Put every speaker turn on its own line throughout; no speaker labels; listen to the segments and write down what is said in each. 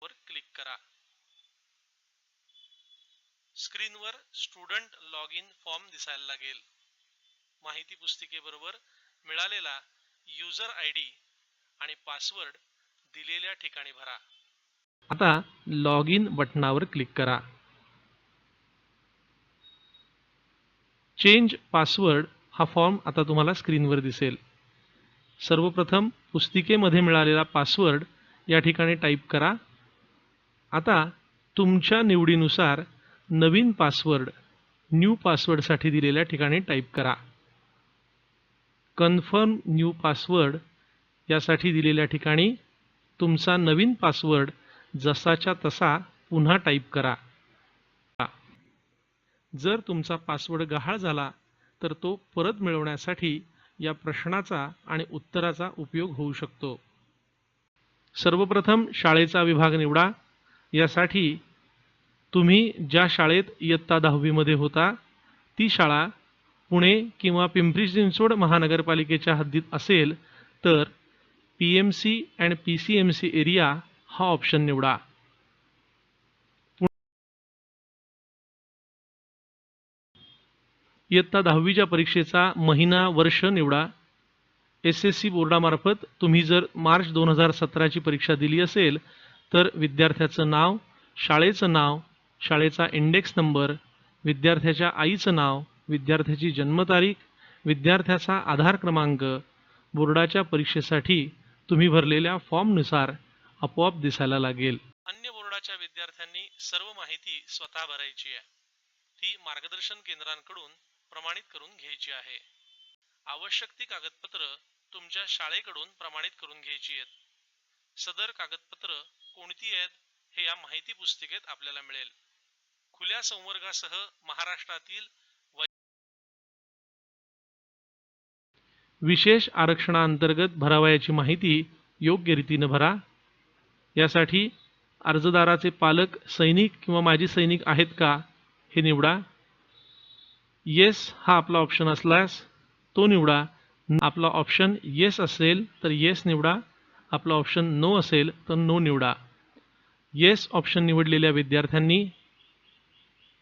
बटणावर क्लिक करा। स्क्रीनवर स्टुडंट लॉग इन फॉर्म दिसायला लागेल। माहिती पुस्तिकेबरोबर मिळालेला यूजर आयडी आणि पासवर्ड दिलेल्या ठिकाणी भरा। आता लॉग इन बटणावर क्लिक करा। चेंज पासवर्ड हा फॉर्म आता तुम्हाला स्क्रीनवर दिसेल। सर्वप्रथम पुस्तिकेमध्ये मिळालेला पासवर्ड या ठिकाणी टाईप करा। आता तुमच्या निवडीनुसार नवीन पासवर्ड न्यू पासवर्डसाठी दिलेल्या ठिकाणी टाईप करा। कन्फर्म न्यू पासवर्ड यासाठी दिलेल्या ठिकाणी तुमचा नवीन पासवर्ड जसाच्या तसा पुन्हा टाईप करा। जर तुमचा पासवर्ड गहाळ झाला तर तो परत मिळवण्यासाठी या प्रश्नाचा आणि उत्तराचा उपयोग होऊ शकतो। सर्वप्रथम शाळेचा विभाग निवडा। यासाठी तुम्ही ज्या शाळेत इयत्ता 10वी मध्ये होता ती शाळा पुणे किंवा पिंपरी चिंचवड महानगरपालिकेच्या हद्दीत असेल तर पीएमसी अँड पीसीएमसी एरिया हा ऑप्शन निवडा। इयत्ता 10वीच्या परीक्षेचा महिना वर्ष निवडा। एसएससी बोर्डामार्फत तुम्ही जर मार्च 2017ची परीक्षा दिली असेल तर विद्यार्थ्याचं नाव, शाळेचं नाव, शाळेचा इंडेक्स नंबर, विद्यार्थ्याच्या आईचं नाव, विद्यार्थ्याची जन्मतारीख, विद्यार्थ्याचा आधार क्रमांक बोर्डाच्या परीक्षेसाठी तुम्ही भरलेल्या फॉर्मनुसार आपोआप दिसायला लागेल। अन्य बोर्डाच्या विद्यार्थ्यांनी सर्व माहिती स्वतः भरायची आहे। ती मार्गदर्शन केंद्रांकडून प्रमाणित करून घ्यायची आहे। आवश्यक ती कागदपत्र तुमच्या शाळेकडून प्रमाणित करून घ्यायची आहेत। सदर कागदपत्र कोणती आहेत हे या माहिती पुस्तिकेत आपल्याला मिळेल। खुल्या संवर्गासह महाराष्ट्रातील विशेष आरक्षणाअंतर्गत भरावयाची माहिती योग्य रीतीने भरा। यासाठी अर्जदाराचे पालक सैनिक किंवा माजी सैनिक आहेत का हे निवडा। येस हा आपला ऑप्शन असल्यास तो निवडा। आपला ऑप्शन येस असेल तर येस निवडा, आपला ऑप्शन नो असेल तर नो निवडा। येस ऑप्शन निवडलेल्या विद्यार्थ्यांनी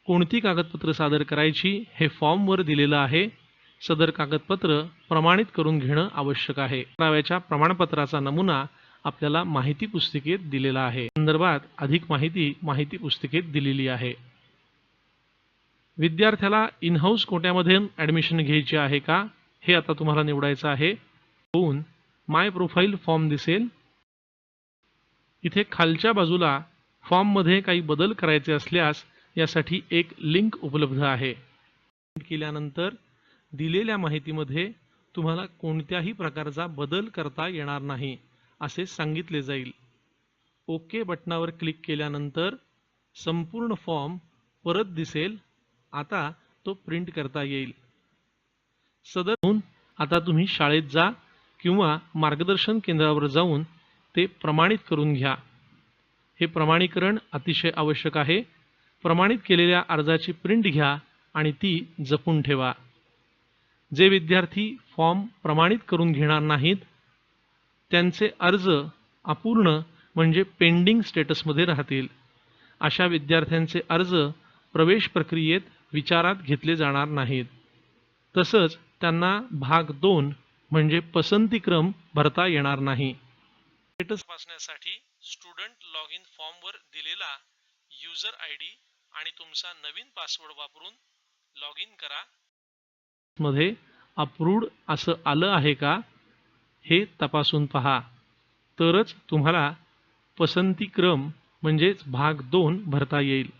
कोणती कागदपत्र सादर करायची हे फॉर्मवर दिलेलं आहे। सदर कागदपत्र प्रमाणित करून घेणं आवश्यक आहे। पुराव्याच्या प्रमाणपत्राचा नमुना आपल्याला माहिती पुस्तिकेत दिलेला आहे। संदर्भात अधिक माहिती माहिती पुस्तिकेत दिलेली आहे। विद्यार्थ्याला इन हाऊस कोट्यामध्ये ॲडमिशन घ्यायची आहे का हे आता तुम्हाला निवडायचं आहे। होऊन माय प्रोफाइल फॉर्म दिसेल। इथे खालच्या बाजूला फॉर्ममध्ये काही बदल करायचे असल्यास यासाठी एक लिंक उपलब्ध आहे। केल्यानंतर दिलेल्या माहितीमध्ये तुम्हाला कोणत्याही प्रकारचा बदल करता येणार नाही असे सांगितले जाईल। ओके बटणावर क्लिक केल्यानंतर संपूर्ण फॉर्म परत दिसेल। आता तो प्रिंट करता येईल। सदर आता तुम्ही शाळेत जा किंवा मार्गदर्शन केंद्रावर जाऊन ते प्रमाणित करून घ्या। हे प्रमाणीकरण अतिशय आवश्यक आहे। प्रमाणित केलेल्या अर्जाची प्रिंट घ्या आणि ती जपून ठेवा। जे विद्यार्थी फॉर्म प्रमाणित करून घेणार नाहीत त्यांचे अर्ज अपूर्ण म्हणजे पेंडिंग स्टेटसमध्ये राहतील। अशा विद्यार्थ्यांचे अर्ज प्रवेश प्रक्रियेत विचारात घेतले जाणार नाहीत। तसंच त्यांना भाग 2 म्हणजे पसंतीक्रम भरता येणार नाही। स्टेटस तपासण्यासाठी स्टुडंट लॉग इन फॉर्मवर दिलेला यूजर आयडी आणि तुमचा नवीन पासवर्ड वापरून लॉग इन करा। मध्ये अप्रूव्ड असं आलं आहे का हे तपासून पहा, तरच तुम्हाला पसंतीक्रम म्हणजेच भाग 2 भरता येईल।